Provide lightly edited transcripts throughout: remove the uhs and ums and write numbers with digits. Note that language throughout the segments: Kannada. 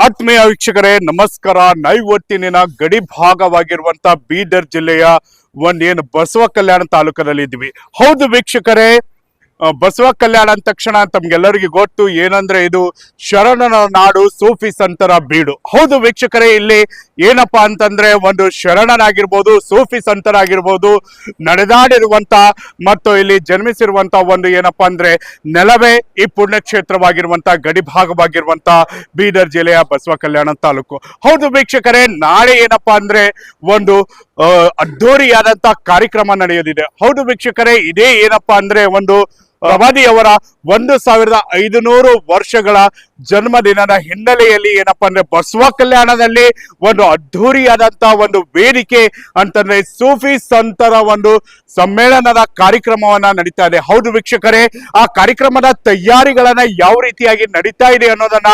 ಆತ್ಮೀಯ ವೀಕ್ಷಕರೇ ನಮಸ್ಕಾರ. ಇವತ್ತಿನ ಗಡಿ ಭಾಗವಾಗಿರುವಂತ ಬೀದರ್ ಜಿಲ್ಲೆಯ ಒಂದೇನು ಬಸವ ಕಲ್ಯಾಣ ತಾಲೂಕದಲ್ಲಿ ಇದ್ವಿ. ಹೌದು ವೀಕ್ಷಕರೇ, ಬಸವ ಕಲ್ಯಾಣ ಅಂದ ತಕ್ಷಣ ತಮ್ಗೆಲ್ಲರಿಗೂ ಗೊತ್ತು ಏನಂದ್ರೆ ಇದು ಶರಣನ ನಾಡು, ಸೂಫಿ ಸಂತರ ಬೀಡು. ಹೌದು ವೀಕ್ಷಕರೇ, ಇಲ್ಲಿ ಏನಪ್ಪಾ ಅಂತಂದ್ರೆ ಒಂದು ಶರಣನಾಗಿರ್ಬೋದು, ಸೂಫಿ ಸಂತರಾಗಿರ್ಬೋದು ನಡೆದಾಡಿರುವಂತ ಮತ್ತು ಇಲ್ಲಿ ಜನ್ಮಿಸಿರುವಂತ ಒಂದು ಏನಪ್ಪಾ ಅಂದ್ರೆ ನೆಲವೇ ಈ ಪುಣ್ಯಕ್ಷೇತ್ರವಾಗಿರುವಂತ ಗಡಿ ಭಾಗವಾಗಿರುವಂತ ಬೀದರ್ ಜಿಲ್ಲೆಯ ಬಸವ ಕಲ್ಯಾಣ ತಾಲೂಕು. ಹೌದು ವೀಕ್ಷಕರೇ, ನಾಳೆ ಏನಪ್ಪಾ ಅಂದ್ರೆ ಒಂದು ಅದ್ಧೂರಿಯಾದಂತ ಕಾರ್ಯಕ್ರಮ ನಡೆಯೋದಿದೆ. ಹೌದು ವೀಕ್ಷಕರೇ, ಇದೇ ಏನಪ್ಪಾ ಅಂದ್ರೆ ಒಂದು ಪ್ರವಾದಿಯವರ 1500 ವರ್ಷಗಳ ಜನ್ಮದಿನದ ಹಿನ್ನೆಲೆಯಲ್ಲಿ ಏನಪ್ಪಾ ಅಂದ್ರೆ ಬಸವ ಕಲ್ಯಾಣದಲ್ಲಿ ಒಂದು ಅದ್ಧೂರಿಯಾದಂತ ಒಂದು ವೇದಿಕೆ ಅಂತಂದ್ರೆ ಸೂಫಿ ಸಂತರ ಒಂದು ಸಮ್ಮೇಳನದ ಕಾರ್ಯಕ್ರಮವನ್ನ ನಡೀತಾ ಇದೆ. ಹೌದು ವೀಕ್ಷಕರೇ, ಆ ಕಾರ್ಯಕ್ರಮದ ತಯಾರಿಗಳನ್ನ ಯಾವ ರೀತಿಯಾಗಿ ನಡೀತಾ ಇದೆ ಅನ್ನೋದನ್ನ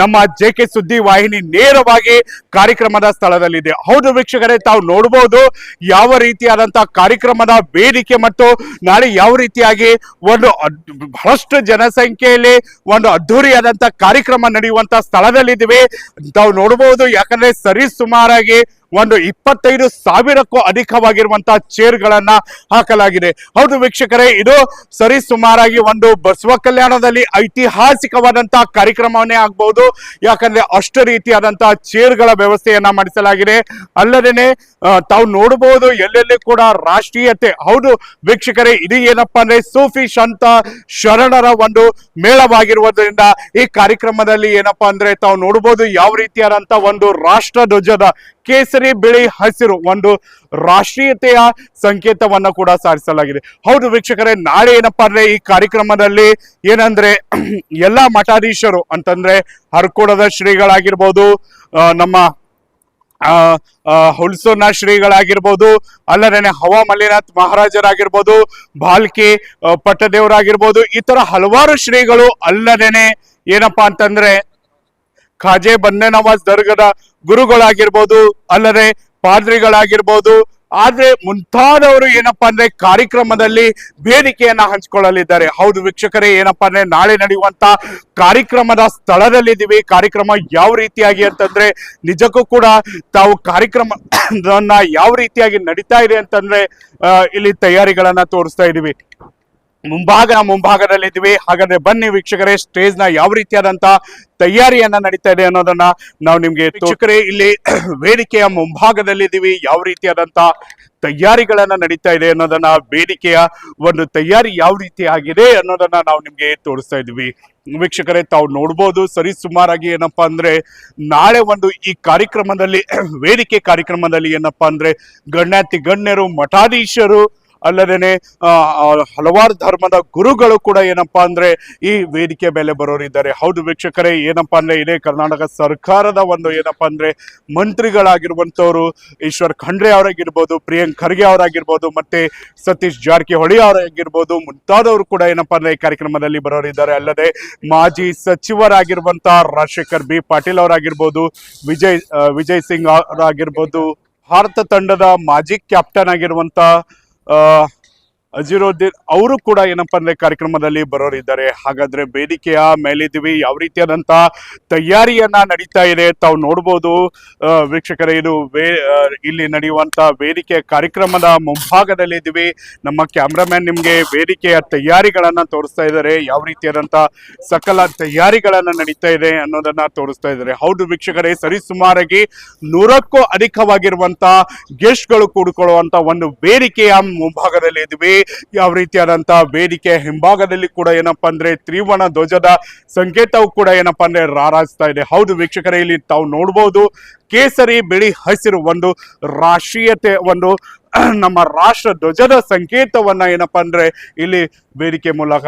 ನಮ್ಮ ಜೆಕೆ ಸುದ್ದಿ ವಾಹಿನಿ ನೇರವಾಗಿ ಕಾರ್ಯಕ್ರಮದ ಸ್ಥಳದಲ್ಲಿದೆ. ಹೌದು ವೀಕ್ಷಕರೇ, ತಾವು ನೋಡಬಹುದು ಯಾವ ರೀತಿಯಾದಂತಹ ಕಾರ್ಯಕ್ರಮದ ವೇದಿಕೆ ಮತ್ತು ನಾಳೆ ಯಾವ ರೀತಿಯಾಗಿ ಒಂದು ಬಹಳಷ್ಟು ಜನಸಂಖ್ಯೆಯಲ್ಲಿ ಒಂದು ಅದ್ಧೂರಿಯಾದಂತ ಕಾರ್ಯಕ್ರಮ ನಡೆಯುವಂತ ಸ್ಥಳದಲ್ಲಿದ್ದೀವಿ. ತಾವು ನೋಡಬಹುದು, ಯಾಕಂದ್ರೆ ಸರಿ ಸುಮಾರಾಗಿ ಒಂದು 25,000ಕ್ಕೂ ಅಧಿಕವಾಗಿರುವಂತಹ ಚೇರ್ ಗಳನ್ನ ಹಾಕಲಾಗಿದೆ. ಹೌದು ವೀಕ್ಷಕರೇ, ಇದು ಸರಿ ಸುಮಾರಾಗಿ ಒಂದು ಬಸವ ಕಲ್ಯಾಣದಲ್ಲಿ ಐತಿಹಾಸಿಕವಾದಂತಹ ಕಾರ್ಯಕ್ರಮವನ್ನೇ ಆಗ್ಬಹುದು. ಯಾಕಂದ್ರೆ ಅಷ್ಟು ರೀತಿಯಾದಂತಹ ಚೇರ್ ಗಳ ವ್ಯವಸ್ಥೆಯನ್ನ ಮಾಡಿಸಲಾಗಿದೆ. ಅಲ್ಲದೇನೆ ತಾವು ನೋಡಬಹುದು ಎಲ್ಲೆಲ್ಲಿ ಕೂಡ ರಾಷ್ಟ್ರೀಯತೆ. ಹೌದು ವೀಕ್ಷಕರೇ, ಇದು ಏನಪ್ಪಾ ಅಂದ್ರೆ ಸೂಫಿ ಸಂತ ಶರಣರ ಒಂದು ಮೇಳವಾಗಿರುವುದರಿಂದ ಈ ಕಾರ್ಯಕ್ರಮದಲ್ಲಿ ಏನಪ್ಪಾ ಅಂದ್ರೆ ತಾವು ನೋಡಬಹುದು ಯಾವ ರೀತಿಯಾದಂತ ಒಂದು ರಾಷ್ಟ್ರ ಧ್ವಜದ ಕೇಸರಿ ಬಿಳಿ ಹಸಿರು ಒಂದು ರಾಷ್ಟ್ರೀಯತೆಯ ಸಂಕೇತವನ್ನ ಕೂಡ ಸಾರಿಸಲಾಗಿದೆ. ಹೌದು ವೀಕ್ಷಕರೇ, ನಾಳೆ ಏನಪ್ಪಾ ಅಂದ್ರೆ ಈ ಕಾರ್ಯಕ್ರಮದಲ್ಲಿ ಏನಂದ್ರೆ ಎಲ್ಲಾ ಮಠಾಧೀಶರು ಅಂತಂದ್ರೆ ಹರ್ಕೋಡದ ಶ್ರೀಗಳಾಗಿರ್ಬೋದು, ನಮ್ಮ ಹುಲ್ಸೋನ ಶ್ರೀಗಳಾಗಿರ್ಬೋದು, ಅಲ್ಲದೇನೆ ಹವಾ ಮಲ್ಲಿನಾಥ್ ಮಹಾರಾಜರಾಗಿರ್ಬೋದು, ಭಾಲ್ಕಿ ಪಟ್ಟದೇವರಾಗಿರ್ಬೋದು, ಈ ತರ ಹಲವಾರು ಶ್ರೀಗಳು, ಅಲ್ಲದೇನೆ ಏನಪ್ಪಾ ಅಂತಂದ್ರೆ ಖಾಜೆ ಬಂದೆ ನವಾಜ್ ದರ್ಗದ ಗುರುಗಳಾಗಿರ್ಬೋದು, ಅಲ್ಲದೆ ಪಾದ್ರಿಗಳಾಗಿರ್ಬೋದು, ಆದ್ರೆ ಮುಂತಾದವರು ಏನಪ್ಪಾ ಅಂದ್ರೆ ಕಾರ್ಯಕ್ರಮದಲ್ಲಿ ವೇದಿಕೆಯನ್ನ ಹಂಚಿಕೊಳ್ಳಲಿದ್ದಾರೆ. ಹೌದು ವೀಕ್ಷಕರೇ, ಏನಪ್ಪಾ ಅಂದ್ರೆ ನಾಳೆ ನಡೆಯುವಂತ ಕಾರ್ಯಕ್ರಮದ ಸ್ಥಳದಲ್ಲಿದ್ದೀವಿ. ಕಾರ್ಯಕ್ರಮ ಯಾವ ರೀತಿಯಾಗಿ ಅಂತಂದ್ರೆ ನಿಜಕ್ಕೂ ಕೂಡ ತಾವು ಕಾರ್ಯಕ್ರಮವನ್ನ ಯಾವ ರೀತಿಯಾಗಿ ನಡೀತಾ ಇದೆ ಅಂತಂದ್ರೆ ಇಲ್ಲಿ ತಯಾರಿಗಳನ್ನ ತೋರಿಸ್ತಾ ಇದೀವಿ. ಮುಂಭಾಗದಲ್ಲಿದ್ದೀವಿ. ಹಾಗಾದ್ರೆ ಬನ್ನಿ ವೀಕ್ಷಕರೇ, ಸ್ಟೇಜ್ ನ ಯಾವ ರೀತಿಯಾದಂತ ತಯಾರಿಯನ್ನ ನಡೀತಾ ಇದೆ ಅನ್ನೋದನ್ನ ನಾವು ನಿಮ್ಗೆ ವೀಕ್ಷಕರೇ ಇಲ್ಲಿ ವೇದಿಕೆಯ ಮುಂಭಾಗದಲ್ಲಿದ್ದೀವಿ. ಯಾವ ರೀತಿಯಾದಂತ ತಯಾರಿಗಳನ್ನ ನಡೀತಾ ಇದೆ ಅನ್ನೋದನ್ನ, ವೇದಿಕೆಯ ಒಂದು ತಯಾರಿ ಯಾವ ರೀತಿ ಆಗಿದೆ ಅನ್ನೋದನ್ನ ನಾವು ನಿಮ್ಗೆ ತೋರಿಸ್ತಾ ಇದೀವಿ. ವೀಕ್ಷಕರೇ, ತಾವು ನೋಡ್ಬೋದು ಸರಿ ಸುಮಾರಾಗಿ ಏನಪ್ಪಾ ಅಂದ್ರೆ ನಾಳೆ ಒಂದು ಈ ಕಾರ್ಯಕ್ರಮದಲ್ಲಿ ವೇದಿಕೆ ಕಾರ್ಯಕ್ರಮದಲ್ಲಿ ಏನಪ್ಪಾ ಅಂದ್ರೆ ಗಣ್ಯಾತಿ ಗಣ್ಯರು, ಮಠಾಧೀಶರು, ಅಲ್ಲದೇನೆ ಹಲವಾರು ಧರ್ಮದ ಗುರುಗಳು ಕೂಡ ಏನಪ್ಪಾ ಅಂದ್ರೆ ಈ ವೇದಿಕೆ ಮೇಲೆ ಬರೋರಿದ್ದಾರೆ. ಹೌದು ವೀಕ್ಷಕರೇ, ಏನಪ್ಪಾ ಅಂದ್ರೆ ಇದೇ ಕರ್ನಾಟಕ ಸರ್ಕಾರದ ಒಂದು ಏನಪ್ಪಾ ಅಂದ್ರೆ ಮಂತ್ರಿಗಳಾಗಿರುವಂತವ್ರು ಈಶ್ವರ್ ಖಂಡ್ರೆ ಅವರಾಗಿರ್ಬೋದು, ಪ್ರಿಯಾಂಕ್ ಖರ್ಗೆ ಅವರಾಗಿರ್ಬೋದು, ಮತ್ತೆ ಸತೀಶ್ ಜಾರಕಿಹೊಳಿ ಅವರಾಗಿರ್ಬೋದು, ಮುಂತಾದವರು ಕೂಡ ಏನಪ್ಪಾ ಅಂದ್ರೆ ಈ ಕಾರ್ಯಕ್ರಮದಲ್ಲಿ ಬರೋರಿದ್ದಾರೆ. ಅಲ್ಲದೆ ಮಾಜಿ ಸಚಿವರಾಗಿರುವಂತ ರಾಜಶೇಖರ್ ಬಿ ಪಾಟೀಲ್ ಅವರಾಗಿರ್ಬೋದು, ವಿಜಯ್ ಸಿಂಗ್ ಅವರಾಗಿರ್ಬೋದು, ಭಾರತ ತಂಡದ ಮಾಜಿ ಕ್ಯಾಪ್ಟನ್ ಆಗಿರುವಂತ ಅಜಿರುದ್ದೀನ್ ಅವರು ಕೂಡ ಏನಪ್ಪಾ ಅಂದ್ರೆ ಕಾರ್ಯಕ್ರಮದಲ್ಲಿ ಬರೋರಿದ್ದಾರೆ. ಹಾಗಾದ್ರೆ ವೇದಿಕೆಯ ಮೇಲಿದ್ದೀವಿ. ಯಾವ ರೀತಿಯಾದಂತ ತಯಾರಿಯನ್ನ ನಡೀತಾ ಇದೆ ತಾವು ನೋಡ್ಬೋದು ವೀಕ್ಷಕರೇ. ಇದು ಇಲ್ಲಿ ನಡೆಯುವಂತ ವೇದಿಕೆಯ ಕಾರ್ಯಕ್ರಮದ ಮುಂಭಾಗದಲ್ಲಿ ಇದ್ದೀವಿ. ನಮ್ಮ ಕ್ಯಾಮ್ರಾಮನ್ ನಿಮ್ಗೆ ವೇದಿಕೆಯ ತಯಾರಿಗಳನ್ನ ತೋರಿಸ್ತಾ ಇದ್ದಾರೆ. ಯಾವ ರೀತಿಯಾದಂತ ಸಕಲ ತಯಾರಿಗಳನ್ನ ನಡೀತಾ ಇದೆ ಅನ್ನೋದನ್ನ ತೋರಿಸ್ತಾ ಇದ್ದಾರೆ. ಹೌದು ವೀಕ್ಷಕರೇ, ಸರಿ ಸುಮಾರಾಗಿ 100ಕ್ಕೂ ಅಧಿಕವಾಗಿರುವಂತ ಗೆಸ್ಟ್ಗಳು ಕೂಡಿಕೊಳ್ಳುವಂತ ಒಂದು ವೇದಿಕೆಯ ಮುಂಭಾಗದಲ್ಲಿ ಇದ್ದೀವಿ. ಯಾವ ರೀತಿಯಾದಂತ ವೇದಿಕೆ ಹಿಂಭಾಗದಲ್ಲಿ ಕೂಡ ಏನಪ್ಪಾ ಅಂದ್ರೆ ತ್ರಿವರ್ಣ ಧ್ವಜದ ಸಂಕೇತವು ಕೂಡ ಏನಪ್ಪಾ ಅಂದ್ರೆ ರಾರಾಜಿಸ್ತಾ ಇದೆ. ಹೌದು ವೀಕ್ಷಕರೇ, ಇಲ್ಲಿ ತಾವು ನೋಡ್ಬೋದು ಕೇಸರಿ ಬಿಳಿ ಹಸಿರು ಒಂದು ರಾಷ್ಟ್ರೀಯತೆ, ಒಂದು ನಮ್ಮ ರಾಷ್ಟ್ರ ಧ್ವಜದ ಸಂಕೇತವನ್ನ ಏನಪ್ಪಾ ಅಂದ್ರೆ ಇಲ್ಲಿ ವೇದಿಕೆ ಮೂಲಕ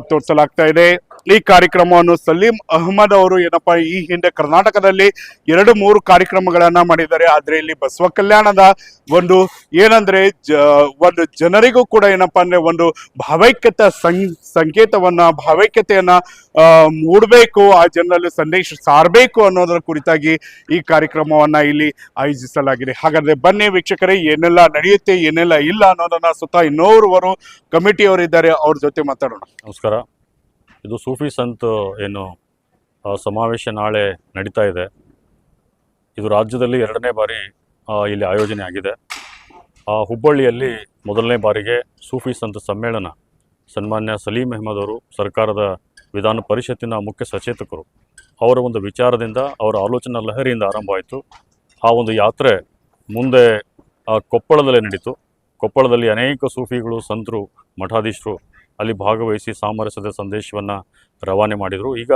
ತೋರಿಸಲಾಗ್ತಾ ಇದೆ. ಈ ಕಾರ್ಯಕ್ರಮವನ್ನು ಸಲೀಂ ಅಹಮದ್ ಅವರು ಏನಪ್ಪಾ ಈ ಹಿಂದೆ ಕರ್ನಾಟಕದಲ್ಲಿ 2-3 ಕಾರ್ಯಕ್ರಮಗಳನ್ನ ಮಾಡಿದ್ದಾರೆ. ಆದ್ರೆ ಇಲ್ಲಿ ಬಸವ ಕಲ್ಯಾಣದ ಒಂದು ಏನಂದ್ರೆ ಒಂದು ಜನರಿಗೂ ಕೂಡ ಏನಪ್ಪಾ ಅಂದ್ರೆ ಒಂದು ಭಾವೈಕ್ಯತೆ ಸಂಕೇತವನ್ನ, ಭಾವೈಕ್ಯತೆಯನ್ನ ಮೂಡಬೇಕು, ಆ ಜನರಲ್ಲಿ ಸಂದೇಶ ಸಾರಬೇಕು ಅನ್ನೋದರ ಕುರಿತಾಗಿ ಈ ಕಾರ್ಯಕ್ರಮವನ್ನ ಇಲ್ಲಿ ಆಯೋಜಿಸಲಾಗಿದೆ. ಹಾಗಾದ್ರೆ ಬನ್ನಿ ವೀಕ್ಷಕರೇ, ಏನೆಲ್ಲ ನಡೆಯುತ್ತೆ ಏನೆಲ್ಲ ಇಲ್ಲ ಅನ್ನೋದನ್ನ ಸ್ವತಃ ಇನ್ನೋರ್ವರು ಕಮಿಟಿಯವರು ಇದ್ದಾರೆ, ಅವ್ರ ಜೊತೆ ಮಾತಾಡೋಣ. ನಮಸ್ಕಾರ. ಇದು ಸೂಫಿ ಸಂತ್ ಏನು ಸಮಾವೇಶ ನಾಳೆ ನಡೀತಾ ಇದೆ. ಇದು ರಾಜ್ಯದಲ್ಲಿ 2ನೇ ಬಾರಿ ಇಲ್ಲಿ ಆಯೋಜನೆ ಆಗಿದೆ. ಹುಬ್ಬಳ್ಳಿಯಲ್ಲಿ ಮೊದಲನೇ ಬಾರಿಗೆ ಸೂಫಿ ಸಂತ ಸಮ್ಮೇಳನ ಸನ್ಮಾನ್ಯ ಸಲೀಂ ಅಹಮದ್ ಅವರು, ಸರ್ಕಾರದ ವಿಧಾನ ಪರಿಷತ್ತಿನ ಮುಖ್ಯ ಸಚೇತಕರು, ಅವರ ಒಂದು ವಿಚಾರದಿಂದ, ಅವರ ಆಲೋಚನಾ ಲಹರಿಯಿಂದ ಆರಂಭ ಆಯಿತು. ಆ ಒಂದು ಯಾತ್ರೆ ಮುಂದೆ ಕೊಪ್ಪಳದಲ್ಲೇ ನಡೀತು. ಕೊಪ್ಪಳದಲ್ಲಿ ಅನೇಕ ಸೂಫಿಗಳು, ಸಂತರು, ಮಠಾಧೀಶರು ಅಲ್ಲಿ ಭಾಗವಹಿಸಿ ಸಾಮರಸ್ಯದ ಸಂದೇಶವನ್ನು ರವಾನೆ ಮಾಡಿದರು. ಈಗ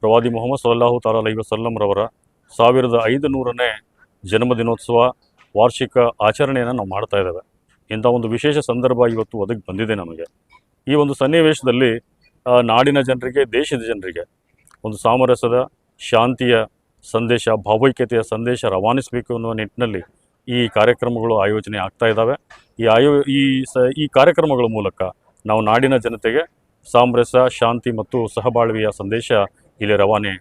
ಪ್ರವಾದಿ ಮೊಹಮ್ಮದ್ ಸಲ್ಲಲ್ಲಾಹು ಅಲೈಹಿ ವಸಲ್ಲಂ ರವರ 1500ನೇ ಜನ್ಮದಿನೋತ್ಸವ ವಾರ್ಷಿಕ ಆಚರಣೆಯನ್ನು ನಾವು ಮಾಡ್ತಾ ಇದ್ದೇವೆ. ಇಂಥ ಒಂದು ವಿಶೇಷ ಸಂದರ್ಭ ಇವತ್ತು ಒದಗಿ ಬಂದಿದೆ ನಮಗೆ. ಈ ಒಂದು ಸನ್ನಿವೇಶದಲ್ಲಿ ನಾಡಿನ ಜನರಿಗೆ, ದೇಶದ ಜನರಿಗೆ ಒಂದು ಸಾಮರಸ್ಯದ, ಶಾಂತಿಯ ಸಂದೇಶ, ಭಾವೈಕ್ಯತೆಯ ಸಂದೇಶ ರವಾನಿಸಬೇಕು ಅನ್ನುವ ನಿಟ್ಟಿನಲ್ಲಿ ಈ ಕಾರ್ಯಕ್ರಮಗಳು ಆಯೋಜನೆ ಆಗ್ತಾ ಇದ್ದಾವೆ. ಈ ಕಾರ್ಯಕ್ರಮಗಳ ಮೂಲಕ ನಾವು ನಾಡಿನ ಜನತೆಗೆ ಸಾಮರಸ್ಯ, ಶಾಂತಿ ಮತ್ತು ಸಹಬಾಳ್ವೆಯ ಸಂದೇಶ ಇಲ್ಲಿ ರವಾನೆ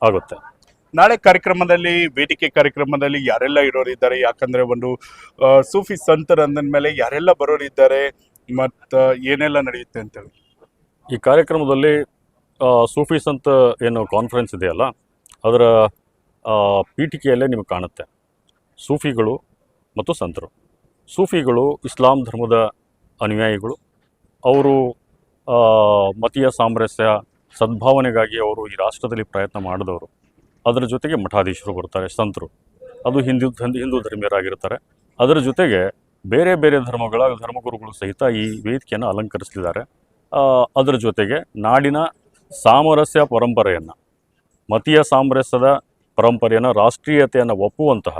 ಆಗುತ್ತೆ. ನಾಳೆ ಕಾರ್ಯಕ್ರಮದಲ್ಲಿ, ವೇದಿಕೆ ಕಾರ್ಯಕ್ರಮದಲ್ಲಿ ಯಾರೆಲ್ಲ ಇರೋರಿದ್ದಾರೆ? ಯಾಕಂದ್ರೆ ಒಂದು ಸೂಫಿ ಸಂತರ ಅಂದ ಮೇಲೆ ಯಾರೆಲ್ಲ ಬರೋರಿದ್ದಾರೆ ಮತ್ತು ಏನೆಲ್ಲ ನಡೆಯುತ್ತೆ ಅಂತೇಳಿ. ಈ ಕಾರ್ಯಕ್ರಮದಲ್ಲಿ ಸೂಫಿ ಸಂತ ಏನು ಕಾನ್ಫರೆನ್ಸ್ ಇದೆಯಲ್ಲ, ಅದರ ಪೀಠಿಕೆಯಲ್ಲೇ ನಿಮಗೆ ಕಾಣುತ್ತೆ ಸೂಫಿಗಳು ಮತ್ತು ಸಂತರು. ಸೂಫಿಗಳು ಇಸ್ಲಾಂ ಧರ್ಮದ ಅನುಯಾಯಿಗಳು. ಅವರು ಮತೀಯ ಸಾಮರಸ್ಯ, ಸದ್ಭಾವನೆಗಾಗಿ ಅವರು ಈ ರಾಷ್ಟ್ರದಲ್ಲಿ ಪ್ರಯತ್ನ ಮಾಡಿದವರು. ಅದರ ಜೊತೆಗೆ ಮಠಾಧೀಶರು ಬರ್ತಾರೆ, ಸಂತರು, ಅದು ಹಿಂದೂ ಧರ್ಮೀಯರಾಗಿರ್ತಾರೆ. ಅದರ ಜೊತೆಗೆ ಬೇರೆ ಬೇರೆ ಧರ್ಮಗುರುಗಳು ಸಹಿತ ಈ ವೇದಿಕೆಯನ್ನು ಅಲಂಕರಿಸಲಿದ್ದಾರೆ. ಅದರ ಜೊತೆಗೆ ನಾಡಿನ ಸಾಮರಸ್ಯ ಪರಂಪರೆಯನ್ನು, ಮತೀಯ ಸಾಮರಸ್ಯದ ಪರಂಪರೆಯನ್ನು, ರಾಷ್ಟ್ರೀಯತೆಯನ್ನು ಒಪ್ಪುವಂತಹ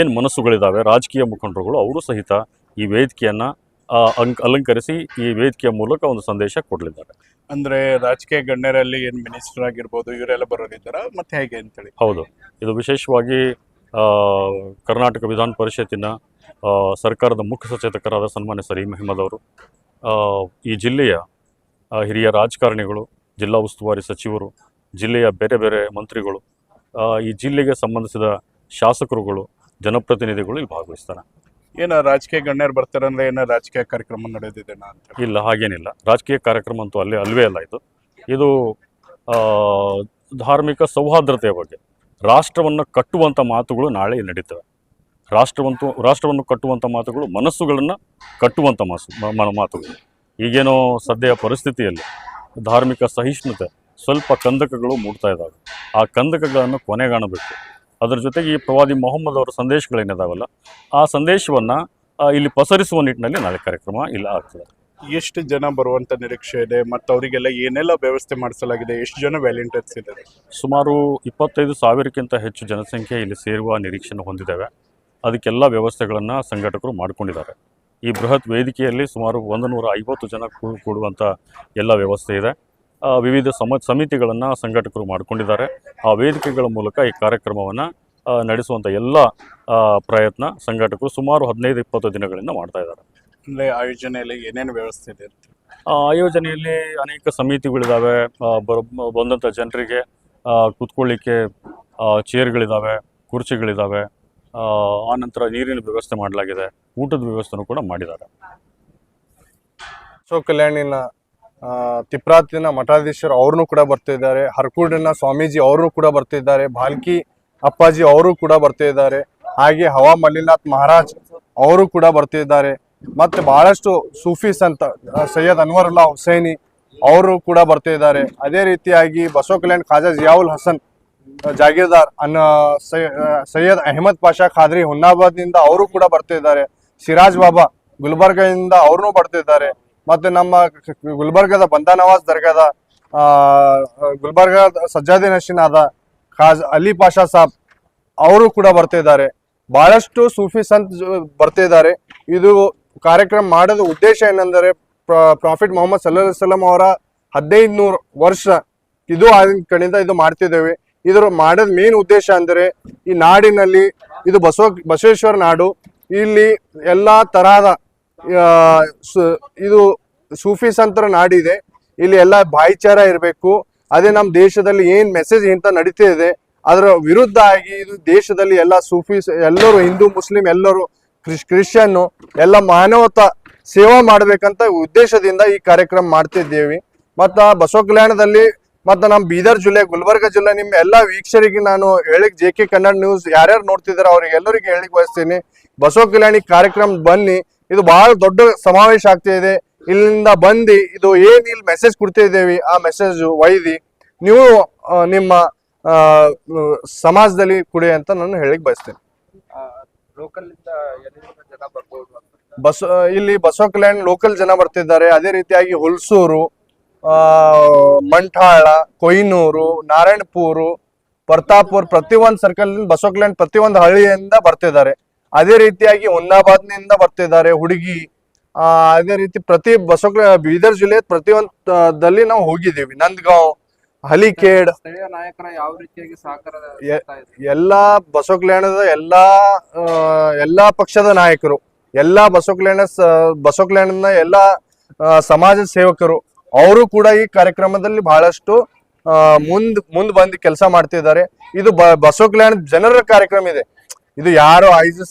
ಏನು ಮನಸ್ಸುಗಳಿದ್ದಾವೆ, ರಾಜಕೀಯ ಮುಖಂಡರುಗಳು, ಅವರು ಸಹಿತ ಈ ವೇದಿಕೆಯನ್ನು ಅಲಂಕರಿಸಿ ಈ ವೇದಿಕೆಯ ಮೂಲಕ ಒಂದು ಸಂದೇಶ ಕೊಡಲಿದ್ದಾರೆ. ಅಂದ್ರೆ ರಾಜಕೀಯ ಗಣ್ಯರಲ್ಲಿ ಏನು ಮಿನಿಸ್ಟರ್ ಆಗಿರ್ಬೋದು, ಇವರೆಲ್ಲ ಬರೋರಿದ್ದಾರ ಮತ್ತೆ ಹೇಗೆ ಅಂತೇಳಿ? ಹೌದು, ಇದು ವಿಶೇಷವಾಗಿ ಕರ್ನಾಟಕ ವಿಧಾನ ಪರಿಷತ್ತಿನ ಸರ್ಕಾರದ ಮುಖ್ಯ ಸಚೇತಕರಾದ ಸನ್ಮಾನ್ಯ ಸಲೀಂ ಅಹಮದ್ ಅವರು, ಈ ಜಿಲ್ಲೆಯ ಹಿರಿಯ ರಾಜಕಾರಣಿಗಳು, ಜಿಲ್ಲಾ ಉಸ್ತುವಾರಿ ಸಚಿವರು, ಜಿಲ್ಲೆಯ ಬೇರೆ ಬೇರೆ ಮಂತ್ರಿಗಳು, ಈ ಜಿಲ್ಲೆಗೆ ಸಂಬಂಧಿಸಿದ ಶಾಸಕರುಗಳು, ಜನಪ್ರತಿನಿಧಿಗಳು ಇಲ್ಲಿ ಭಾಗವಹಿಸ್ತಾರೆ. ಏನ ರಾಜಕೀಯ ಗಣ್ಯರು ಬರ್ತಾರೆ ಅಂದ್ರೆ ಏನೋ ರಾಜಕೀಯ ಕಾರ್ಯಕ್ರಮ ನಡೆದಿದೆ ಅಂತ? ಇಲ್ಲ, ಹಾಗೇನಿಲ್ಲ. ರಾಜಕೀಯ ಕಾರ್ಯಕ್ರಮ ಅಂತೂ ಅಲ್ವೇ ಅಲ್ಲ. ಇದು ಧಾರ್ಮಿಕ ಸೌಹಾರ್ದತೆಯ ಬಗ್ಗೆ, ರಾಷ್ಟ್ರವನ್ನು ಕಟ್ಟುವಂಥ ಮಾತುಗಳು ನಾಳೆ ನಡೀತವೆ. ರಾಷ್ಟ್ರವನ್ನು ಕಟ್ಟುವಂಥ ಮಾತುಗಳು, ಮನಸ್ಸುಗಳನ್ನು ಕಟ್ಟುವಂಥ ಮಾತುಗಳು. ಈಗೇನೋ ಸದ್ಯ ಪರಿಸ್ಥಿತಿಯಲ್ಲಿ ಧಾರ್ಮಿಕ ಸಹಿಷ್ಣುತೆ ಸ್ವಲ್ಪ ಕಂದಕಗಳು ಮೂಡ್ತಾ ಇದ್ದಾವೆ. ಆ ಕಂದಕಗಳನ್ನು ಕೊನೆಗಾಣಬೇಕು. ಅದರ ಜೊತೆಗೆ ಈ ಪ್ರವಾದಿ ಮೊಹಮ್ಮದ್ ಅವರ ಸಂದೇಶಗಳೇನಿದಾವಲ್ಲ, ಆ ಸಂದೇಶವನ್ನು ಇಲ್ಲಿ ಪಸರಿಸುವ ನಿಟ್ಟಿನಲ್ಲಿ ನಾಳೆ ಕಾರ್ಯಕ್ರಮ ಇಲ್ಲ ಆಗ್ತದೆ. ಎಷ್ಟು ಜನ ಬರುವಂಥ ನಿರೀಕ್ಷೆ ಇದೆ ಮತ್ತು ಅವರಿಗೆಲ್ಲ ಏನೆಲ್ಲ ವ್ಯವಸ್ಥೆ ಮಾಡಿಸಲಾಗಿದೆ? ಎಷ್ಟು ಜನ ವ್ಯಾಲೆಂಟಿಯರ್ಸ್ ಇದ್ದಾರೆ? ಸುಮಾರು 25,000ಕ್ಕಿಂತ ಹೆಚ್ಚು ಜನಸಂಖ್ಯೆ ಇಲ್ಲಿ ಸೇರುವ ನಿರೀಕ್ಷೆಯನ್ನು ಹೊಂದಿದ್ದೇವೆ. ಅದಕ್ಕೆಲ್ಲ ವ್ಯವಸ್ಥೆಗಳನ್ನು ಸಂಘಟಕರು ಮಾಡಿಕೊಂಡಿದ್ದಾರೆ. ಈ ಬೃಹತ್ ವೇದಿಕೆಯಲ್ಲಿ ಸುಮಾರು 150 ಜನ ಕೂಡುವಂಥ ಎಲ್ಲ ವ್ಯವಸ್ಥೆ ಇದೆ. ವಿವಿಧ ಸಮಿತಿಗಳನ್ನು ಸಂಘಟಕರು ಮಾಡಿಕೊಂಡಿದ್ದಾರೆ. ಆ ವೇದಿಕೆಗಳ ಮೂಲಕ ಈ ಕಾರ್ಯಕ್ರಮವನ್ನು ನಡೆಸುವಂಥ ಎಲ್ಲ ಪ್ರಯತ್ನ ಸಂಘಟಕರು ಸುಮಾರು 15-20 ದಿನಗಳಿಂದ ಮಾಡ್ತಾ ಇದ್ದಾರೆ. ಅಂದರೆ ಆಯೋಜನೆಯಲ್ಲಿ ಏನೇನು ವ್ಯವಸ್ಥೆ ಇದೆ? ಆಯೋಜನೆಯಲ್ಲಿ ಅನೇಕ ಸಮಿತಿಗಳಿದ್ದಾವೆ. ಬಂದಂಥ ಜನರಿಗೆ ಕೂತ್ಕೊಳ್ಳಿಕ್ಕೆ ಚೇರ್ಗಳಿದ್ದಾವೆ, ಕುರ್ಚಿಗಳಿದ್ದಾವೆ. ಆನಂತರ ನೀರಿನ ವ್ಯವಸ್ಥೆ ಮಾಡಲಾಗಿದೆ, ಊಟದ ವ್ಯವಸ್ಥೆನೂ ಕೂಡ ಮಾಡಿದ್ದಾರೆ. ಅಶೋಕ್ ಕಲ್ಯಾಣಿನ ತಿಪ್ರಾತಿನ ಮಠಾಧೀಶರು ಅವ್ರನ್ನೂ ಕೂಡ ಬರ್ತಿದ್ದಾರೆ. ಹರ್ಕೂಡಿನ ಸ್ವಾಮೀಜಿ ಅವರು ಕೂಡ ಬರ್ತಿದ್ದಾರೆ. ಭಾಲ್ಕಿ ಅಪ್ಪಾಜಿ ಅವರು ಕೂಡ ಬರ್ತಿದ್ದಾರೆ. ಹಾಗೆ ಹವಾ ಮಲ್ಲಿನಾಥ್ ಮಹಾರಾಜ್ ಅವರು ಕೂಡ ಬರ್ತಿದ್ದಾರೆ. ಮತ್ತೆ ಬಹಳಷ್ಟು ಸೂಫಿ ಸಂತ ಸೈಯದ್ ಅನ್ವರುಲ್ಲಾ ಹುಸೈನಿ ಅವರು ಕೂಡ ಬರ್ತಿದ್ದಾರೆ. ಅದೇ ರೀತಿಯಾಗಿ ಬಸವ ಕಲ್ಯಾಣ್ ಖಾಜಾ ಜಿಯಾವುಲ್ ಹಸನ್ ಜಾಗೀರ್ದಾರ್ ಸೈಯದ್ ಅಹಮದ್ ಪಾಷಾ ಖಾದ್ರಿ ಹುನ್ನಾಬಾದ್ನಿಂದ ಅವರು ಕೂಡ ಬರ್ತಿದ್ದಾರೆ. ಸಿರಾಜ್ ಬಾಬಾ ಗುಲ್ಬರ್ಗದಿಂದ ಅವ್ರನ್ನೂ ಬರ್ತಿದ್ದಾರೆ. ಮತ್ತೆ ನಮ್ಮ ಗುಲ್ಬರ್ಗದ ಬಂದಾ ನವಾಜ್ ದರ್ಗಾದ ಗುಲ್ಬರ್ಗ ಸಜ್ಜಾದಿ ನಶೀನಾದ ಖಾಜ್ ಅಲಿ ಪಾಷಾ ಸಾಬ್ ಅವರು ಕೂಡ ಬರ್ತಿದ್ದಾರೆ. ಬಹಳಷ್ಟು ಸೂಫಿ ಸಂತ್ ಬರ್ತಿದ್ದಾರೆ. ಇದು ಕಾರ್ಯಕ್ರಮ ಮಾಡೋದ ಉದ್ದೇಶ ಏನೆಂದರೆ ಪ್ರಾಫಿಟ್ ಮೊಹಮ್ಮದ್ ಸಲ್ಲಲ್ಲಾಹು ಅಲೈಹಿ ವಸಲ್ಲಂ ಅವರ 1500 ವರ್ಷ ಇದು ಆಗಿನ ಕಡೆಯಿಂದ ಇದು ಮಾಡ್ತಿದ್ದೇವೆ. ಇದ್ರ ಮಾಡೋದ್ ಮೇನ್ ಉದ್ದೇಶ ಅಂದರೆ ಈ ನಾಡಿನಲ್ಲಿ ಇದು ಬಸವೇಶ್ವರ ನಾಡು, ಇಲ್ಲಿ ಎಲ್ಲಾ ತರಹದ ಇದು ಸೂಫಿ ಸಂತರ ನಾಡಿದೆ. ಇಲ್ಲಿ ಎಲ್ಲ ಭಾಯಿಚಾರ ಇರಬೇಕು. ಅದೇ ನಮ್ಮ ದೇಶದಲ್ಲಿ ಏನ್ ಮೆಸೇಜ್ ಅಂತ ನಡೀತಿದೆ ಅದರ ವಿರುದ್ಧ ಆಗಿ ಇದು ದೇಶದಲ್ಲಿ ಎಲ್ಲ ಸೂಫಿ ಎಲ್ಲರೂ, ಹಿಂದೂ ಮುಸ್ಲಿಂ ಎಲ್ಲರೂ, ಕ್ರಿಶ್ಚಿಯನ್ನು ಎಲ್ಲ ಮಾನವತಾ ಸೇವಾ ಮಾಡ್ಬೇಕಂತ ಉದ್ದೇಶದಿಂದ ಈ ಕಾರ್ಯಕ್ರಮ ಮಾಡ್ತಿದ್ದೇವೆ. ಮತ್ತ ಬಸವ ಕಲ್ಯಾಣದಲ್ಲಿ ಮತ್ತು ನಮ್ಮ ಬೀದರ್ ಜಿಲ್ಲೆ ಗುಲ್ಬರ್ಗ ಜಿಲ್ಲೆ ನಿಮ್ಮ ಎಲ್ಲ ವೀಕ್ಷಕರಿಗೆ ನಾನು ಹೇಳಿಕ್ JK ಕನ್ನಡ ನ್ಯೂಸ್ ಯಾರ್ಯಾರು ನೋಡ್ತಿದ್ದಾರೆ ಅವ್ರಿಗೆ ಎಲ್ಲರಿಗೆ ಹೇಳಿಕ್ ಬಯಸ್ತೀನಿ, ಬಸವ ಕಲ್ಯಾಣಿ ಕಾರ್ಯಕ್ರಮ ಬನ್ನಿ. ಇದು ಬಹಳ ದೊಡ್ಡ ಸಮಾವೇಶ ಆಗ್ತಾ ಇದೆ. ಇಲ್ಲಿಂದ ಬಂದು ಇದು ಏನ್ ಇಲ್ಲಿ ಮೆಸೇಜ್ ಕೊಡ್ತಾ ಇದ್ದೇವೆ ಆ ಮೆಸೇಜ್ ಒಯ್ದಿ ನೀವು ನಿಮ್ಮ ಸಮಾಜದಲ್ಲಿ ಕೊಡಿ ಅಂತ ನಾನು ಹೇಳಿಕ್ ಬಯಸ್ತೇನೆ. ಇಲ್ಲಿ ಬಸವ ಕಲ್ಯಾಣ್ ಲೋಕಲ್ ಜನ ಬರ್ತಿದ್ದಾರೆ. ಅದೇ ರೀತಿಯಾಗಿ ಹುಲ್ಸೂರು, ಮಂಠಾಳ, ಕೊಯ್ನೂರು, ನಾರಾಯಣಪುರು, ಪ್ರತಾಪುರ್, ಪ್ರತಿಯೊಂದು ಸರ್ಕಲ್ ಬಸವ ಕಲ್ಯಾಣ್ ಪ್ರತಿಯೊಂದು ಹಳ್ಳಿಯಿಂದ ಬರ್ತಿದ್ದಾರೆ. ಅದೇ ರೀತಿಯಾಗಿ ಹುನ್ನಾಬಾದ್ನಿಂದ ಬರ್ತಿದ್ದಾರೆ, ಹುಡುಗಿ. ಅದೇ ರೀತಿ ಪ್ರತಿ ಬೀದರ್ ಜಿಲ್ಲೆ ಪ್ರತಿಯೊಂದಲ್ಲಿ ನಾವು ಹೋಗಿದ್ದೀವಿ. ನಂದಗಾಂವ್, ಹಲಿಕೇಡ್, ಸ್ಥಳೀಯ ನಾಯಕರ ಯಾವ ರೀತಿಯಾಗಿ ಸಹಕಾರ ಎಲ್ಲಾ ಬಸವ ಕಲ್ಯಾಣದ ಎಲ್ಲಾ ಪಕ್ಷದ ನಾಯಕರು, ಎಲ್ಲಾ ಬಸವ ಕಲ್ಯಾಣದ ಎಲ್ಲಾ ಸಮಾಜ ಸೇವಕರು ಅವರು ಕೂಡ ಈ ಕಾರ್ಯಕ್ರಮದಲ್ಲಿ ಬಹಳಷ್ಟು ಮುಂದ್ ಬಂದು ಕೆಲಸ ಮಾಡ್ತಿದ್ದಾರೆ. ಇದು ಬಸವ ಕಲ್ಯಾಣ ಜನರ ಕಾರ್ಯಕ್ರಮ ಇದೆ. ಇದು ಯಾರು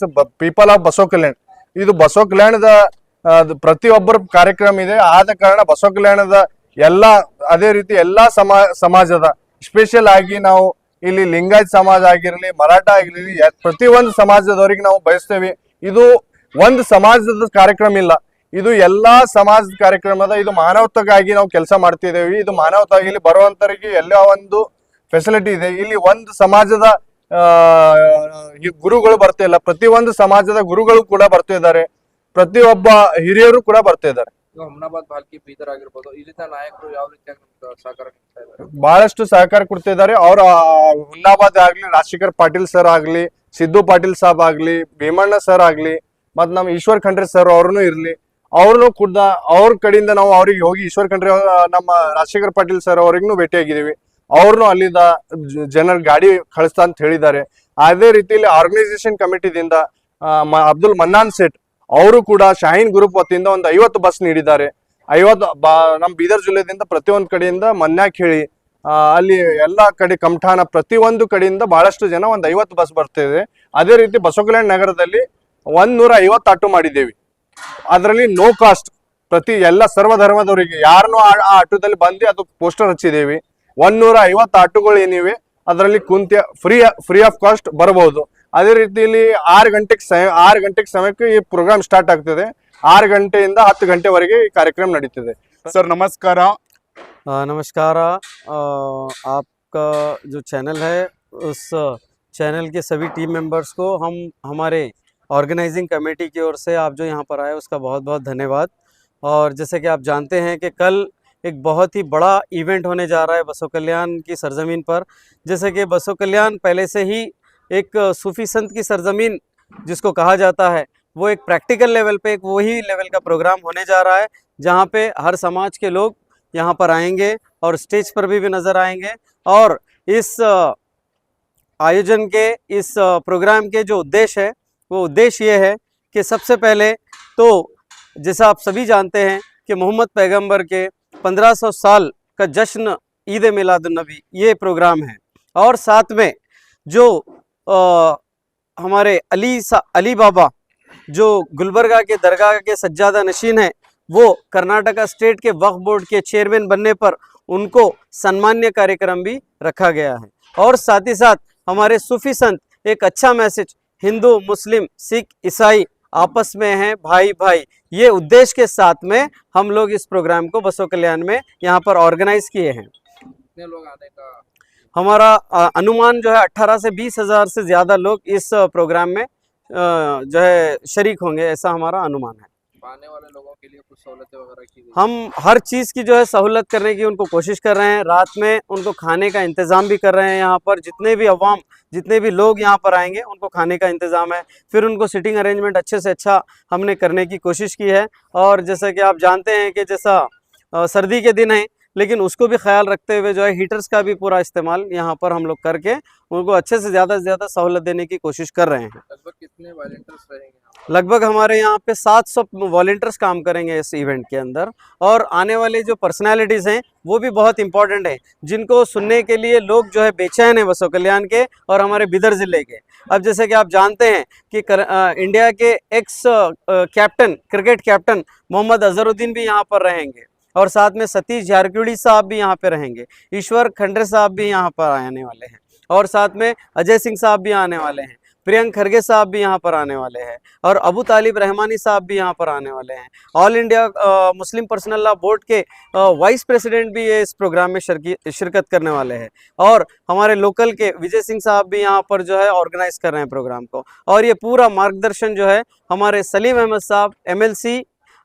ಪೀಪಲ್ ಆಫ್ ಬಸವ ಕಲ್ಯಾಣ್, ಇದು ಬಸವ ಕಲ್ಯಾಣದ ಪ್ರತಿಯೊಬ್ಬರ ಕಾರ್ಯಕ್ರಮ ಇದೆ. ಆದ ಕಾರಣ ಬಸವ ಕಲ್ಯಾಣದ ಅದೇ ರೀತಿ ಎಲ್ಲಾ ಸಮಾಜದ ಸ್ಪೆಷಲ್ ಆಗಿ ನಾವು ಇಲ್ಲಿ ಲಿಂಗಾಯತ್ ಸಮಾಜ ಆಗಿರಲಿ, ಮರಾಠ ಆಗಿರಲಿ, ಪ್ರತಿಯೊಂದು ಸಮಾಜದವರಿಗೆ ನಾವು ಬಯಸ್ತೇವೆ. ಇದು ಒಂದು ಸಮಾಜದ ಕಾರ್ಯಕ್ರಮ ಇಲ್ಲ, ಇದು ಎಲ್ಲಾ ಸಮಾಜದ ಕಾರ್ಯಕ್ರಮದ. ಇದು ಮಾನವತೆಗಾಗಿ ನಾವು ಕೆಲಸ ಮಾಡ್ತಿದ್ದೇವೆ. ಇದು ಮಾನವತೆಗಾಗಿ ಇಲ್ಲಿ ಬರುವಂತರಿಗೆ ಎಲ್ಲ ಒಂದು ಫೆಸಿಲಿಟಿ ಇದೆ. ಇಲ್ಲಿ ಒಂದು ಸಮಾಜದ ಗುರುಗಳು ಬರ್ತಿಲ್ಲ, ಪ್ರತಿಯೊಂದು ಸಮಾಜದ ಗುರುಗಳು ಕೂಡ ಬರ್ತಿದ್ದಾರೆ, ಪ್ರತಿಯೊಬ್ಬ ಹಿರಿಯರು ಕೂಡ ಬರ್ತಿದ್ದಾರೆ. ಹುಮ್ನಾಬಾದ್, ಭಾಲ್ಕಿ, ಬೀದರ್ ಆಗಿರ್ಬೋದು, ಇಲ್ಲಿಂದ ನಾಯಕರು ಯಾವ ರೀತಿಯಾಗಿ ಸಹಕಾರ ನೀಡ್ತಾ ಇದ್ದಾರೆ? ಬಹಳಷ್ಟು ಸಹಕಾರ ಕೊಡ್ತಿದ್ದಾರೆ. ಅವ್ರ ಹುಮ್ನಾಬಾದ್ ಆಗ್ಲಿ, ರಾಜಶೇಖರ್ ಪಾಟೀಲ್ ಸರ್ ಆಗ್ಲಿ, ಸಿದ್ದು ಪಾಟೀಲ್ ಸಾಬ್ ಆಗ್ಲಿ, ಭೀಮಣ್ಣ ಸರ್ ಆಗ್ಲಿ, ಮತ್ ನಮ್ಮ ಈಶ್ವರ್ ಖಂಡ್ರೆ ಸರ್ ಅವ್ರನ್ನು ಇರ್ಲಿ, ಅವ್ರನ್ನು ಕೂಡ ಅವ್ರ ಕಡೆಯಿಂದ ನಾವು ಅವ್ರಿಗೆ ಹೋಗಿ ಈಶ್ವರ್ ಖಂಡ್ರೆ ನಮ್ಮ ರಾಜಶೇಖರ್ ಪಾಟೀಲ್ ಸರ್ ಅವ್ರಿಗೂ ಭೇಟಿಯಾಗಿದ್ದೀವಿ. ಅವ್ರನ್ನು ಅಲ್ಲಿಂದ ಜನರ ಗಾಡಿ ಕಳಿಸ್ತಾ ಅಂತ ಹೇಳಿದ್ದಾರೆ. ಅದೇ ರೀತಿಯಲ್ಲಿ ಆರ್ಗನೈಸೇಷನ್ ಕಮಿಟಿದಿಂದ ಅಬ್ದುಲ್ ಮನ್ನಾನ್ ಸೇಠ್ ಅವರು ಕೂಡ ಶಾಹೀನ್ ಗ್ರೂಪ್ ವತಿಯಿಂದ ಒಂದು 50 ಬಸ್ ನೀಡಿದ್ದಾರೆ. 50 ನಮ್ಮ ಬೀದರ್ ಜಿಲ್ಲೆಯಿಂದ ಪ್ರತಿಯೊಂದು ಕಡೆಯಿಂದ ಮನ್ಯಾಕ್ ಹೇಳಿ ಅಲ್ಲಿ ಎಲ್ಲಾ ಕಡೆ ಕಮಠಾನ ಪ್ರತಿಯೊಂದು ಕಡೆಯಿಂದ ಬಹಳಷ್ಟು ಜನ ಒಂದು 50 ಬಸ್ ಬರ್ತಿದೆ. ಅದೇ ರೀತಿ ಬಸವ ಕಲ್ಯಾಣ ನಗರದಲ್ಲಿ 150 ಆಟೋ ಮಾಡಿದ್ದೇವೆ. ಅದರಲ್ಲಿ ನೋ ಕಾಸ್ಟ್, ಎಲ್ಲ ಸರ್ವಧರ್ಮದವರಿಗೆ ಯಾರನ್ನು ಆ ಆಟೋದಲ್ಲಿ ಬಂದು ಅದು ಪೋಸ್ಟರ್ ಹಚ್ಚಿದ್ದೇವೆ. 150 ಆಟೋಗಳು ಏನಿವೆ ಅದರಲ್ಲಿ ಕುಂತ ಫ್ರೀ ಆಫ್ ಕಾಸ್ಟ್ ಬರಬಹುದು. ಅದೇ ರೀತಿಯಲ್ಲಿ 6 ಗಂಟೆಗೆ ಸಮಯಕ್ಕೆ ಈ ಪ್ರೋಗ್ರಾಮ್ ಸ್ಟಾರ್ಟ್ ಆಗ್ತದೆ. 6 ಗಂಟೆಯಿಂದ 10 ಗಂಟೆವರೆಗೆ ಈ ಕಾರ್ಯಕ್ರಮ ನಡೀತದೆ. ಸರ್ ನಮಸ್ಕಾರ. नमस्कार। आपका जो चैनल है उस चैनल के सभी टीम मेंबर्स को हमारे ऑर्गेनाइजिंग कमेटी की ओर से आप जो यहाँ पर आए उसका बहुत बहुत धन्यवाद। और जैसे कि आप जानते हैं कि कल एक बहुत ही बड़ा इवेंट होने जा रहा है बसव कल्याण की सरजमीन पर। जैसे कि बसव कल्याण पहले से ही एक सूफी संत की सरजमीन जिसको कहा जाता है, वो एक प्रैक्टिकल लेवल पे एक वही लेवल का प्रोग्राम होने जा रहा है जहाँ पे हर समाज के लोग यहाँ पर आएंगे और स्टेज पर भी नज़र आएंगे। और इस आयोजन के इस प्रोग्राम के जो उद्देश्य है वो उद्देश्य ये है कि सबसे पहले तो जैसा आप सभी जानते हैं कि मोहम्मद पैगंबर के 1500 साल का जश्न ईद मिलादुन्नबी ये प्रोग्राम है। और साथ में जो हमारे अली बाबा जो गुलबर्गा के दरगाह के सज्जादा नशीन है, वो कर्नाटका स्टेट के वक्फ बोर्ड के चेयरमैन बनने पर उनको सम्मान्य कार्यक्रम भी रखा गया है। और साथ ही साथ हमारे सूफी संत एक अच्छा मैसेज हिंदू, मुस्लिम, सिख, ईसाई आपस में हैं, भाई भाई, ये उद्देश्य के साथ में हम लोग इस प्रोग्राम को बसव कल्याण में यहाँ पर ऑर्गेनाइज किए हैं। कितने लोग आने का हमारा अनुमान जो है 18 से 20 हज़ार से ज़्यादा लोग इस प्रोग्राम में जो है शरीक होंगे, ऐसा हमारा अनुमान है। आने वाले लोगों के लिए कुछ सहूलतें वगैरह की गई? हम हर चीज़ की जो है सहूलत करने की उनको कोशिश कर रहे हैं। रात में उनको खाने का इंतज़ाम भी कर रहे हैं। यहाँ पर जितने भी लोग यहाँ पर आएंगे उनको खाने का इंतज़ाम है। फिर उनको सिटिंग अरेंजमेंट अच्छे से अच्छा हमने करने की कोशिश की है। और जैसा कि आप जानते हैं कि जैसा सर्दी के दिन है, लेकिन उसको भी ख्याल रखते हुए जो है हीटर्स का भी पूरा इस्तेमाल यहाँ पर हम लोग करके उनको अच्छे से ज़्यादा सहूलत देने की कोशिश कर रहे हैं। लगभग कितने वॉलंटियर्स रहेंगे? लगभग हमारे यहाँ पे 700 वॉलंटियर्स काम करेंगे इस इवेंट के अंदर। और आने वाले जो पर्सनालिटीज़ हैं वो भी बहुत इंपॉर्टेंट है, जिनको सुनने के लिए लोग जो है बेचैन हैं बसव कल्याण के और हमारे बिदर ज़िले के। अब जैसे कि आप जानते हैं कि इंडिया के ex captain, cricket captain Mohammad Azharuddin भी यहाँ पर रहेंगे। और साथ में सतीश जारकिहोड़ी साहब भी यहाँ पे रहेंगे, ईश्वर खंडरे साहब भी यहाँ पर आने वाले हैं, और साथ में अजय सिंह साहब भी आने वाले हैं, प्रियंक खरगे साहब भी यहाँ पर आने वाले हैं, और अबू तालिब रहमानी साहब भी यहाँ पर आने वाले हैं। All India Muslim personal law board के वाइस प्रेसिडेंट भी ये इस प्रोग्राम में शिरकत करने वाले हैं, और हमारे लोकल के विजय सिंह साहब भी यहाँ पर जो है ऑर्गेनाइज कर रहे हैं प्रोग्राम को। और ये पूरा मार्गदर्शन जो है हमारे सलीम अहमद साहब MLC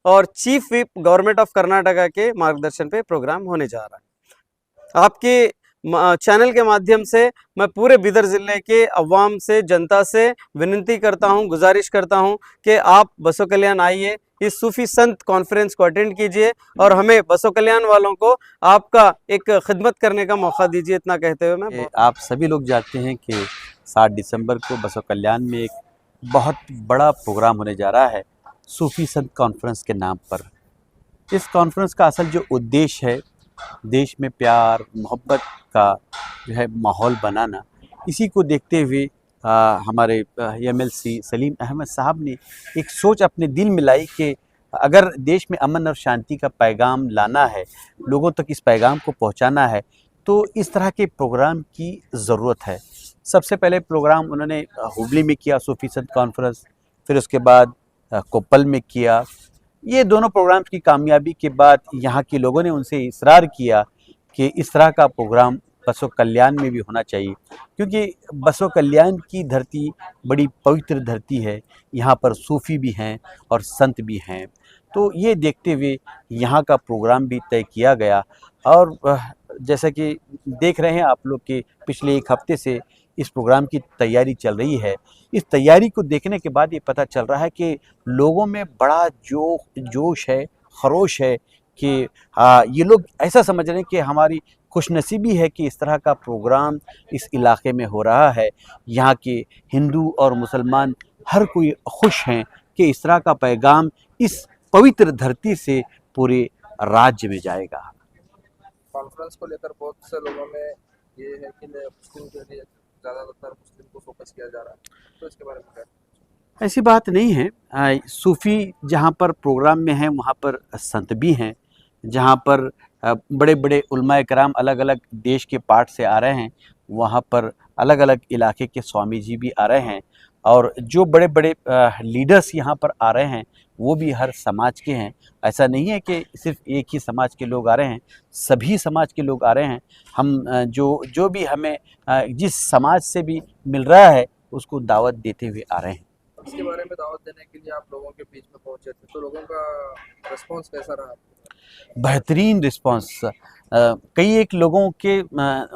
और chief whip government of Karnataka के मार्गदर्शन पे प्रोग्राम होने जा रहा है। आपके चैनल के माध्यम से मैं पूरे बिदर ज़िले के अवाम से, जनता से विनती करता हूं, गुजारिश करता हूं कि आप बसो कल्याण आइए, इस सूफी संत कॉन्फ्रेंस को अटेंड कीजिए और हमें बसो कल्याण वालों को आपका एक खिदमत करने का मौका दीजिए। इतना कहते हुए मैं आप सभी लोग जानते हैं कि 7 दिसंबर को बसो कल्याण में एक बहुत बड़ा प्रोग्राम होने जा रहा है सूफी संत कॉन्फ्रेंस के नाम पर। इस कॉन्फ्रेंस का असल जो उद्देश्य है, देश में प्यार मोहब्बत का जो है माहौल बनाना, इसी को देखते हुए हमारे MLC सलीम अहमद साहब ने एक सोच अपने दिल में लाई कि अगर देश में अमन और शांति का पैगाम लाना है, लोगों तक इस पैगाम को पहुंचाना है, तो इस तरह के प्रोग्राम की ज़रूरत है। सबसे पहले प्रोग्राम उन्होंने हुबली में किया सूफी संत कॉन्फ्रेंस, फिर उसके बाद कोप्पल में किया। ये दोनों प्रोग्राम्स की कामयाबी के बाद यहाँ के लोगों ने उनसे इसरार किया कि इस तरह का प्रोग्राम बसो कल्याण में भी होना चाहिए, क्योंकि बसो कल्याण की धरती बड़ी पवित्र धरती है, यहाँ पर सूफ़ी भी हैं और संत भी हैं। तो ये देखते हुए यहाँ का प्रोग्राम भी तय किया गया। और जैसा कि देख रहे हैं आप लोग कि पिछले 1 हफ्ते से इस प्रोग्राम की तैयारी चल रही है। इस तैयारी को देखने के बाद ये पता चल रहा है कि लोगों में बड़ा जोश है, खरोश है कि ये लोग ऐसा समझ रहे हैं कि हमारी खुशनसीबी है कि इस तरह का प्रोग्राम इस इलाके में हो रहा है। यहाँ के हिंदू और मुसलमान हर कोई खुश हैं कि इस तरह का पैगाम इस पवित्र धरती से पूरे राज्य में जाएगा। कॉन्फ्रेंस को लेकर बहुत से लोगों में ये है कि मुस्लिम के लिए ज़्यादातर मुस्लिम को फोकस किया जा रहा है, तो इसके बारे में क्या? ऐसी बात नहीं है। सूफ़ी जहाँ पर प्रोग्राम में हैं वहाँ पर संत भी हैं, जहाँ पर बड़े बड़े उलमाए कराम अलग अलग देश के पार्ट से आ रहे हैं, वहाँ पर अलग अलग इलाके के स्वामी जी भी आ रहे हैं, और जो बड़े बड़े लीडर्स यहाँ पर आ रहे हैं वो भी हर समाज के हैं। ऐसा नहीं है कि सिर्फ एक ही समाज के लोग आ रहे हैं, सभी समाज के लोग आ रहे हैं। हम जो भी हमें जिस समाज से भी मिल रहा है उसको दावत देते हुए आ रहे हैं। इसके बारे में दावत देने के लिए आप लोगों के बीच में पहुंचे थे, तो लोगों का रिस्पांस कैसा रहा? बेहतरीन रिस्पांस। कई एक लोगों के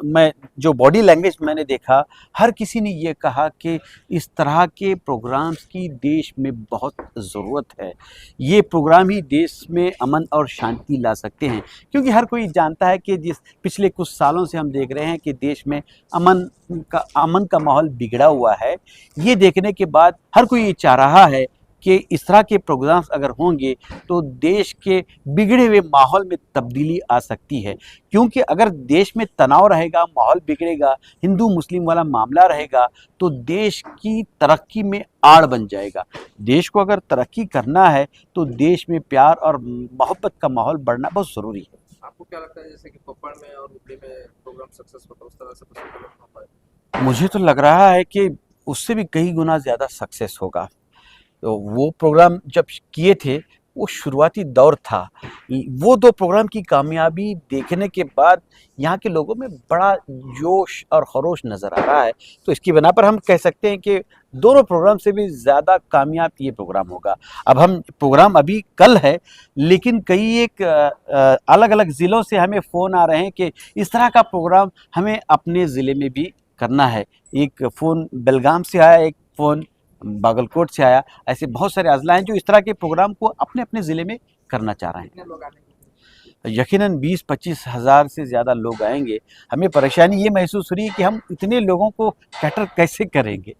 मैं जो बॉडी लैंग्वेज मैंने देखा, हर किसी ने ये कहा कि इस तरह के प्रोग्राम्स की देश में बहुत ज़रूरत है। ये प्रोग्राम ही देश में अमन और शांति ला सकते हैं, क्योंकि हर कोई जानता है कि जिस पिछले कुछ सालों से हम देख रहे हैं कि देश में अमन का माहौल बिगड़ा हुआ है। ये देखने के बाद हर कोई ये चाह रहा है कि इस तरह के प्रोग्राम्स अगर होंगे तो देश के बिगड़े हुए माहौल में तब्दीली आ सकती है। क्योंकि अगर देश में तनाव रहेगा, माहौल बिगड़ेगा, हिंदू मुस्लिम वाला मामला रहेगा, तो देश की तरक्की में आड़ बन जाएगा। देश को अगर तरक्की करना है तो देश में प्यार और मोहब्बत का माहौल बढ़ना बहुत ज़रूरी है। आपको क्या लगता है, जैसे कि कोप्पल में और हुबली में प्रोग्राम सक्सेस होता है, उस तरह से बसो कल्याण हो पाए? मुझे तो लग रहा है कि उससे भी कई गुना ज़्यादा सक्सेस होगा। तो वो प्रोग्राम जब किए थे वो शुरुआती दौर था, वो 2 प्रोग्राम की कामयाबी देखने के बाद यहाँ के लोगों में बड़ा जोश और खरोश नज़र आ रहा है। तो इसकी बिना पर हम कह सकते हैं कि दोनों प्रोग्राम से भी ज़्यादा कामयाब ये प्रोग्राम होगा। अब हम प्रोग्राम अभी कल है, लेकिन कई एक अलग अलग ज़िलों से हमें फ़ोन आ रहे हैं कि इस तरह का प्रोग्राम हमें अपने ज़िले में भी करना है। एक फ़ोन बेलगाम से आया, एक फ़ोन बागलकोट से आया। ऐसे बहुत सारे अजला हैं जो इस तरह के प्रोग्राम को अपने अपने ज़िले में करना चाह रहे हैं। कितने लोग आने? यकीनन 20-25 हज़ार से ज़्यादा लोग आएंगे। हमें परेशानी ये महसूस हो रही है कि हम इतने लोगों को कैटर कैसे करेंगे,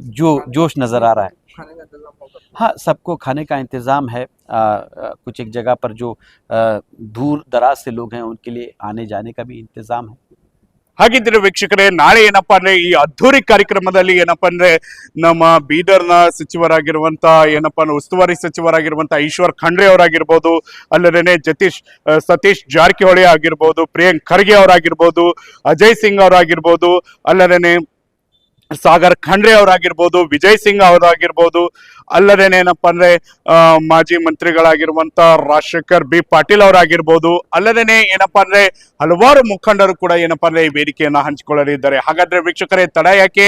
जो जोश नज़र आ रहा है। खाने का इंतजाम होगा? हाँ, सबको खाने का इंतज़ाम है। कुछ एक जगह पर जो दूर दराज से लोग हैं उनके लिए आने जाने का भी इंतज़ाम है। ಹಾಗಿದ್ರೆ ವೀಕ್ಷಕರೇ, ನಾಳೆ ಏನಪ್ಪಾ ಅಂದ್ರೆ ಈ ಅದ್ಧೂರಿ ಕಾರ್ಯಕ್ರಮದಲ್ಲಿ ಏನಪ್ಪಾ ಅಂದ್ರೆ ನಮ್ಮ ಬೀದರ್ನ ಸಚಿವರಾಗಿರುವಂತ ಏನಪ್ಪಾ ಅಂದ್ರೆ ಉಸ್ತುವಾರಿ ಸಚಿವರಾಗಿರುವಂತ ಈಶ್ವರ್ ಖಂಡ್ರೆ ಅವರಾಗಿರ್ಬೋದು, ಅಲ್ಲದೇನೆ ಸತೀಶ್ ಜಾರಕಿಹೊಳಿ ಆಗಿರ್ಬೋದು, ಪ್ರಿಯಾಂಕ್ ಖರ್ಗೆ ಅವರಾಗಿರ್ಬೋದು, ಅಜಯ್ ಸಿಂಗ್ ಅವರಾಗಿರ್ಬೋದು, ಅಲ್ಲದೇನೆ ಸಾಗರ್ ಖಂಡ್ರೆ ಅವರಾಗಿರ್ಬೋದು, ವಿಜಯ್ ಸಿಂಗ್ ಅವರಾಗಿರ್ಬೋದು, ಅಲ್ಲದೇನೆ ಏನಪ್ಪಾ ಅಂದ್ರೆ ಮಾಜಿ ಮಂತ್ರಿಗಳಾಗಿರುವಂತ ರಾಜಶೇಖರ್ ಬಿ ಪಾಟೀಲ್ ಅವರಾಗಿರ್ಬೋದು, ಅಲ್ಲದೇನೆ ಏನಪ್ಪಾ ಅಂದ್ರೆ ಹಲವಾರು ಮುಖಂಡರು ಕೂಡ ಏನಪ್ಪಾ ಅಂದ್ರೆ ಈ ವೇದಿಕೆಯನ್ನ ಹಂಚಿಕೊಳ್ಳಲಿದ್ದಾರೆ. ಹಾಗಾದ್ರೆ ವೀಕ್ಷಕರೇ, ತಡ ಯಾಕೆ,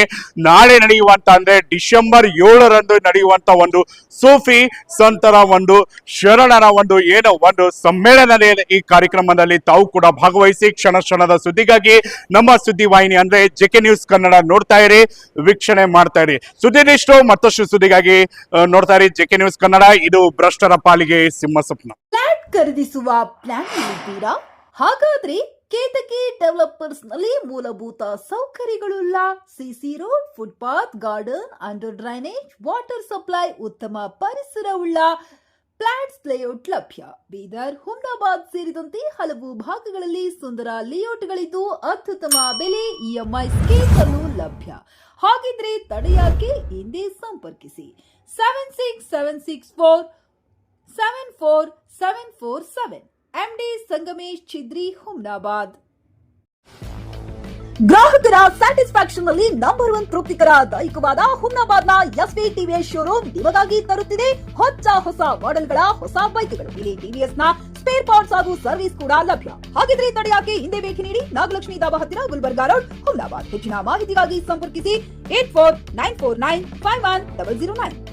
ನಾಳೆ ನಡೆಯುವಂತ ಅಂದ್ರೆ ಡಿಸೆಂಬರ್ 7ರಂದು ನಡೆಯುವಂತ ಒಂದು ಸೂಫಿ ಸಂತರ ಒಂದು ಶರಣರ ಒಂದು ಸಮ್ಮೇಳನ ಈ ಕಾರ್ಯಕ್ರಮದಲ್ಲಿ ತಾವು ಕೂಡ ಭಾಗವಹಿಸಿ ಕ್ಷಣದ ಸುದ್ದಿಗಾಗಿ ನಮ್ಮ ಸುದ್ದಿ ವಾಹಿನಿ ಅಂದ್ರೆ ಜೆಕೆ ನ್ಯೂಸ್ ಕನ್ನಡ ನೋಡ್ತಾ ಇರಿ, ವೀಕ್ಷಣೆ ಮಾಡ್ತಾ ಇರಿ. ಸುದ್ದಿನಿಷ್ಟು ಮತ್ತಷ್ಟು ಸುದ್ದಿಗಾಗಿ ನೋಡ್ತಾ ಇರಿ ಜೆಕೆ ನ್ಯೂಸ್ ಕನ್ನಡ. ಇದು ಭ್ರಷ್ಟರ ಪಾಲಿಗೆ ಸಿಂಹ ಸ್ವಪ್ನ. ಫ್ಲಾಟ್ ಖರೀದಿಸುವ ಪ್ಲಾನ್ ಇದ್ದೀರಾ? ಹಾಗಾದ್ರೆ ಕೇತಕಿ ಡೆವಲಪರ್ಸ್ ನಲ್ಲಿ ಮೂಲಭೂತ ಸೌಕರ್ಯಗಳುಳ್ಳ CC road, footpath, garden, under drainage, water supply, ಉತ್ತಮ ಪರಿಸರವುಳ್ಳ ಫ್ಲಾಟ್ಸ್ ಲೇಔಟ್ ಲಭ್ಯ. ಬೀದರ್, ಹುಮ್ನಾಬಾದ್ ಸೇರಿದಂತೆ ಹಲವು ಭಾಗಗಳಲ್ಲಿ ಸುಂದರ ಲೇಔಟ್ಗಳಿದ್ದು ಅತ್ಯುತ್ತಮ ಬೆಲೆ, ಇಎಂಐ ಸ್ಕೀಮ್ ಅನ್ನು ಲಭ್ಯ. ಹಾಗಿದ್ರೆ ತಡೆಯಾಕೆ, ಹಿಂದೆ ಸಂಪರ್ಕಿಸಿ 7676474747 MD ಸಂಗಮೇಶ್ ಚಿದ್ರಿ, ಹುಮ್ನಾಬಾದ್. ಗ್ರಾಹಕರ ಸ್ಯಾಟಿಸ್ಫ್ಯಾಕ್ಷನ್ ನಲ್ಲಿ ನಂಬರ್ 1 ತೃಪ್ತಿಕರದಾಯಕವಾದ ಹುಮ್ನಾಬಾದ್ನ ಎಸ್ವಿ ಟಿವಿಎಸ್ ಶೋರೂಮ್ ನಿಮಗಾಗಿ ತರುತ್ತಿದೆ ಹೊಸ ಮಾಡೆಲ್ಗಳ ಹೊಸ ಬೈಕ್ಗಳು. ಇಲ್ಲಿ ಟಿವಿಎಸ್ ನ ಸ್ಪೇರ್ ಪಾರ್ಟ್ಸ್ ಹಾಗೂ ಸರ್ವಿಸ್ ಕೂಡ ಲಭ್ಯ. ಹಾಗಿದ್ರೆ ತಡೆಯಾಕೆ, ಹಿಂದೆ ಭೇಟಿ ನೀಡಿ. ನಾಗಲಕ್ಷ್ಮಿ ದಾಬಾ ಹತ್ತಿರ, ಗುಲ್ಬರ್ಗಾ ರೋಡ್, ಹುಮ್ನಾಬಾದ್. ಹೆಚ್ಚಿನ ಮಾಹಿತಿಗಾಗಿ ಸಂಪರ್ಕಿಸಿ 8494951009.